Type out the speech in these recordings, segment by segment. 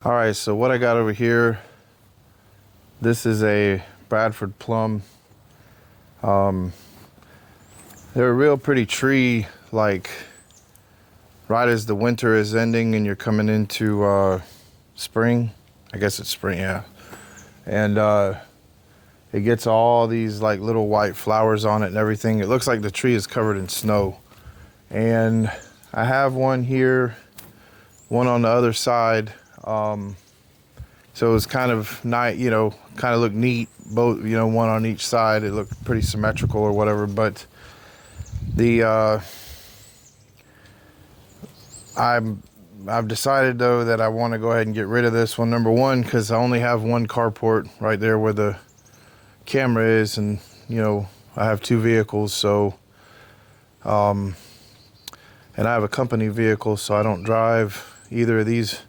All right, so what I got over here, this is a Bradford plum. They're a real pretty tree, like right as the winter is ending and you're coming into spring. I guess it's spring, yeah. And it gets all these like little white flowers on it and everything. It looks like the tree is covered in snow. And I have one here, one on the other side. So it was kind of nice, kind of looked neat, both, one on each side. It looked pretty symmetrical or whatever, but I've decided though that I want to go ahead and get rid of this one. Number one, because I only have one carport right there where the camera is, and I have two vehicles, so and I have a company vehicle, so I don't drive either of these.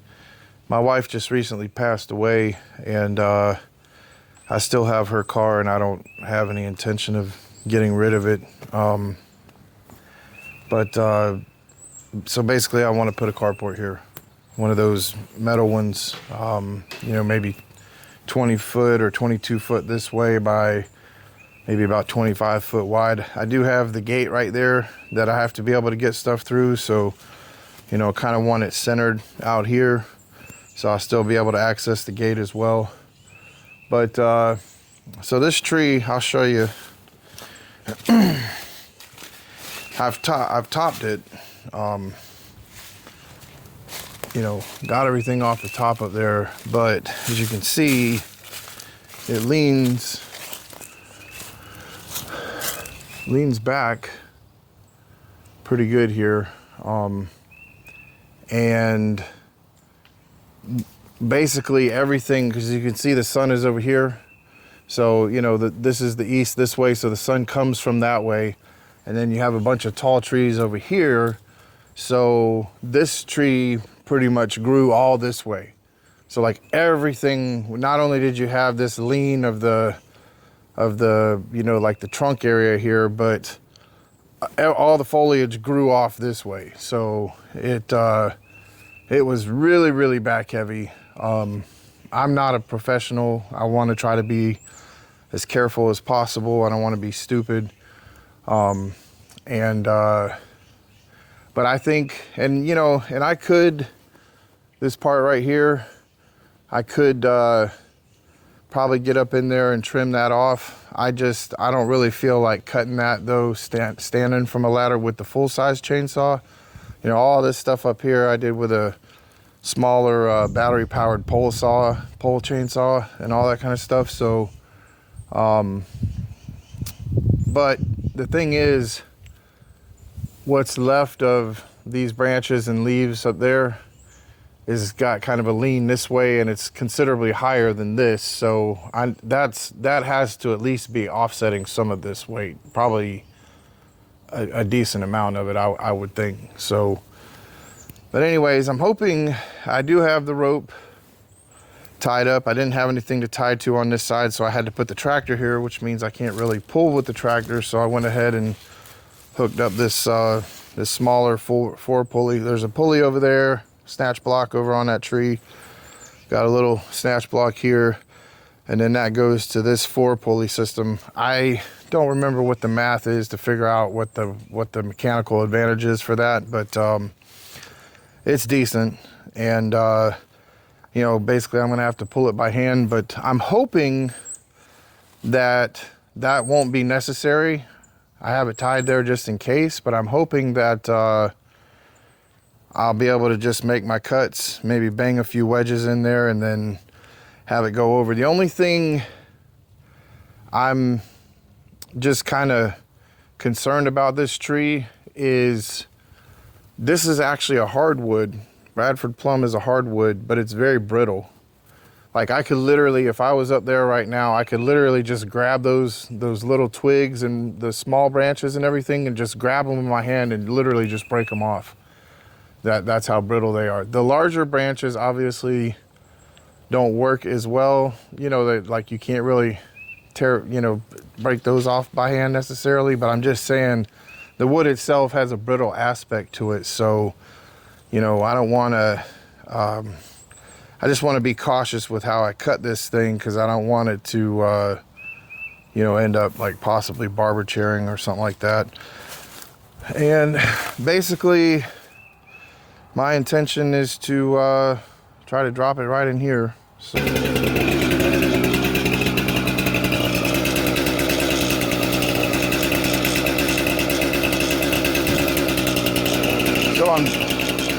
My wife just recently passed away, and I still have her car, and I don't have any intention of getting rid of it. So basically I want to put a carport here, one of those metal ones, maybe 20 foot or 22 foot this way by maybe about 25 foot wide. I do have the gate right there that I have to be able to get stuff through, so kind of want it centered out here, so I'll still be able to access the gate as well. But so this tree, I'll show you. I've topped it. Got everything off the top up there, but as you can see, it leans back pretty good here. And basically everything, because you can see the sun is over here, so this is the east this way, so the sun comes from that way, and then you have a bunch of tall trees over here, so this tree pretty much grew all this way. So like everything, not only did you have this lean of the like the trunk area here, but all the foliage grew off this way, so it was really, really back heavy. I'm not a professional. I want to try to be as careful as possible. I don't want to be stupid. But I think, and I could, this part right here, I could probably get up in there and trim that off. I don't really feel like cutting that though, standing from a ladder with the full-size chainsaw. All this stuff up here I did with a smaller battery-powered pole chainsaw and all that kind of stuff. So, but the thing is, what's left of these branches and leaves up there is got kind of a lean this way, and it's considerably higher than this. So that has to at least be offsetting some of this weight, probably a decent amount of it, I would think. So, but anyways, I'm hoping, I do have the rope tied up. I didn't have anything to tie to on this side, so I had to put the tractor here, which means I can't really pull with the tractor. So I went ahead and hooked up this smaller four pulley. There's a pulley over there, snatch block over on that tree. Got a little snatch block here, and then that goes to this 4 pulley system. I don't remember what the math is to figure out what the mechanical advantage is for that, but it's decent. And basically I'm gonna have to pull it by hand, but I'm hoping that won't be necessary. I have it tied there just in case, but I'm hoping that I'll be able to just make my cuts, maybe bang a few wedges in there and then have it go over. The only thing I'm just kind of concerned about this tree is this is actually a hardwood. Bradford plum is a hardwood, but it's very brittle. Like I could literally, if I was up there right now, I could literally just grab those little twigs and the small branches and everything and just grab them in my hand and literally just break them off. That's how brittle they are. The larger branches obviously don't work as well. Like you can't really break those off by hand necessarily, but I'm just saying the wood itself has a brittle aspect to it. So, I don't want to I just want to be cautious with how I cut this thing, because I don't want it to you know, end up like possibly barber chairing or something like that. And basically my intention is to try to drop it right in here. So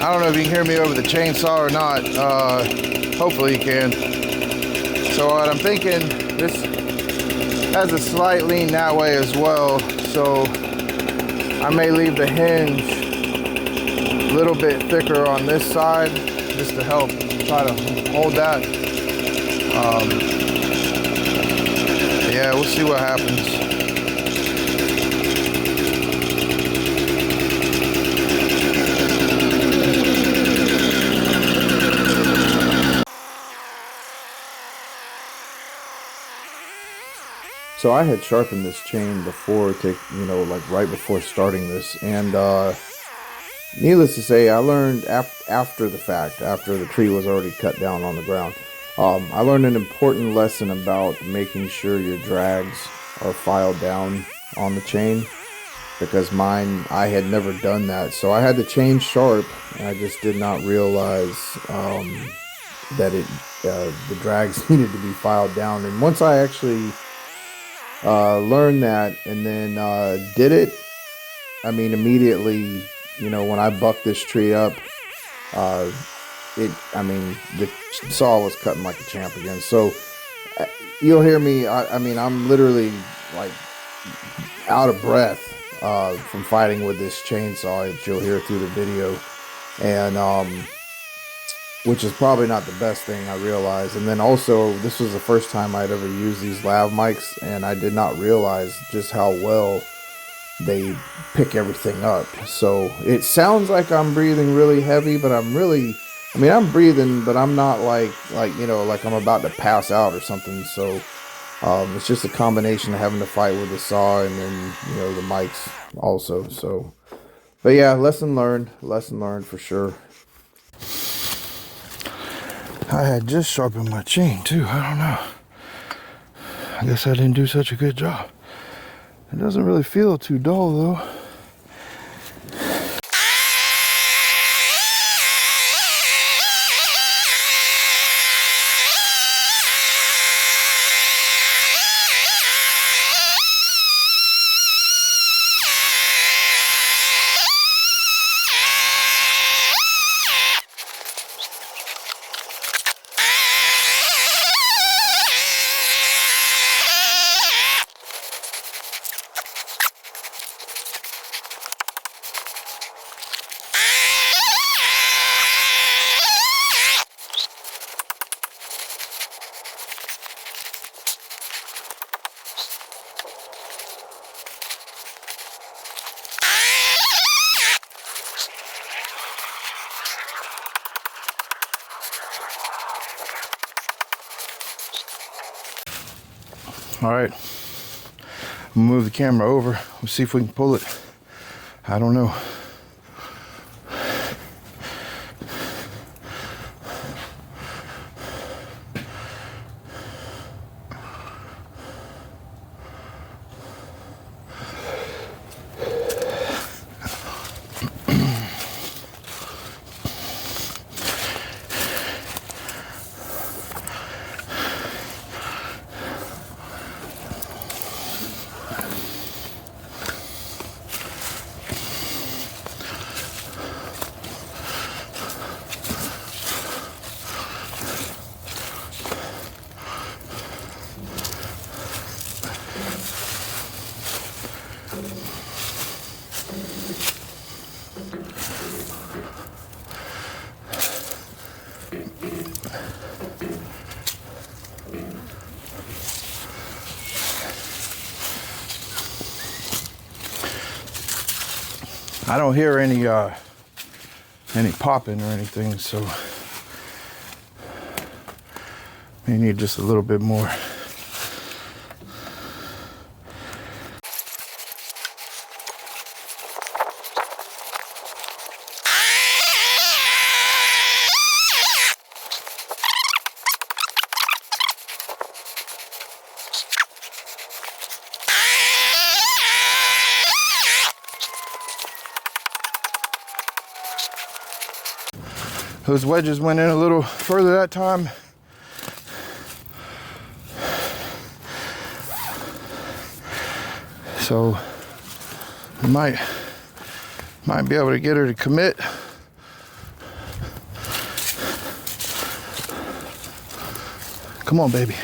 I don't know if you can hear me over the chainsaw or not. Hopefully you can. So what I'm thinking, this has a slight lean that way as well. So I may leave the hinge a little bit thicker on this side just to help try to hold that. Yeah, we'll see what happens. So I had sharpened this chain before, you know, like right before starting this, and needless to say, I learned after the fact, after the tree was already cut down on the ground, I learned an important lesson about making sure your drags are filed down on the chain, because mine, I had never done that, so I had the chain sharp, and I just did not realize that the drags needed to be filed down. And once I actually learned that and then did it, I mean, immediately, you know, when I bucked this tree up, I mean, the saw was cutting like a champ again. So you'll hear me, I mean, I'm literally like out of breath from fighting with this chainsaw, that you'll hear through the video, and which is probably not the best thing, I realized. And then also, this was the first time I'd ever used these lav mics, and I did not realize just how well they pick everything up. So it sounds like I'm breathing really heavy, but I'm breathing, but I'm not like, you know, like I'm about to pass out or something. So it's just a combination of having to fight with the saw and then, you know, the mics also. So, but yeah, lesson learned for sure. I had just sharpened my chain too. I don't know. I guess I didn't do such a good job. It doesn't really feel too dull though. All right, move the camera over. We'll see if we can pull it. I don't know. I don't hear any popping or anything, so may need just a little bit more. Those wedges went in a little further that time. So we might be able to get her to commit. Come on, baby.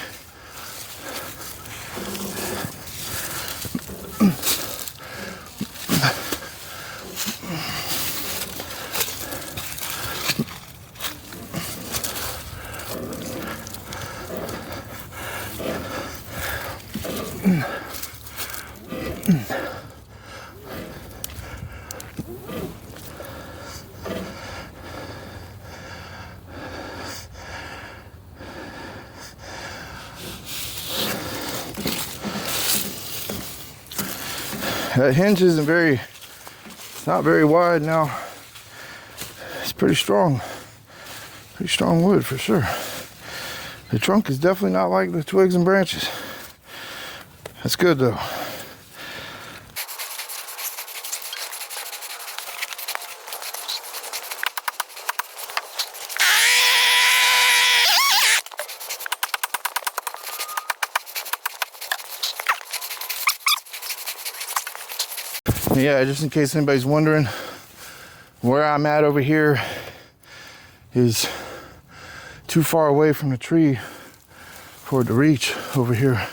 That hinge isn't it's not very wide now. It's pretty strong wood for sure. The trunk is definitely not like the twigs and branches. That's good though. Yeah, just in case anybody's wondering, where I'm at over here is too far away from the tree for it to reach over here.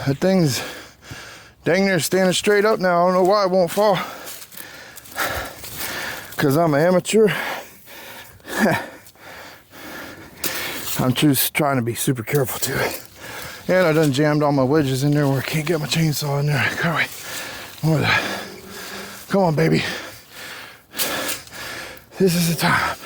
That thing's dang near standing straight up now. I don't know why it won't fall. Because I'm an amateur. I'm just trying to be super careful too. And I done jammed all my wedges in there where I can't get my chainsaw in there. More of that. Come on, baby. This is the time.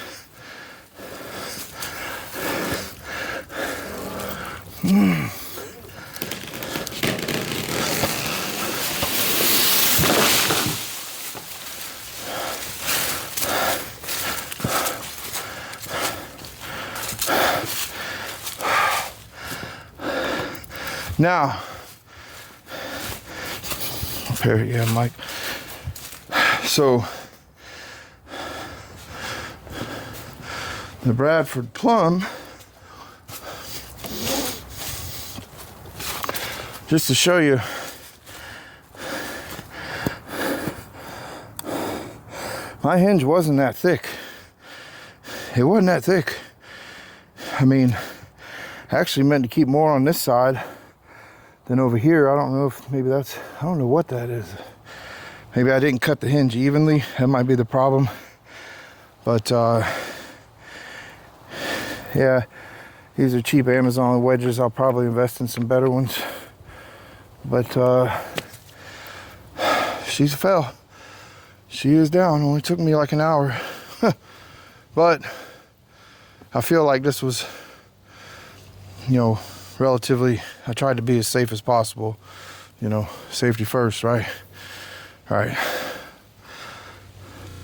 Now, up here, yeah, Mike. So, the Bradford plum, just to show you, my hinge wasn't that thick. It wasn't that thick. I mean, I actually meant to keep more on this side than over here. I don't know if maybe I don't know what that is. Maybe I didn't cut the hinge evenly. That might be the problem. But yeah, these are cheap Amazon wedges. I'll probably invest in some better ones. But she's fell. She is down. Only took me like an hour. But I feel like this was, you know, relatively, I tried to be as safe as possible. You know, safety first, right? All right.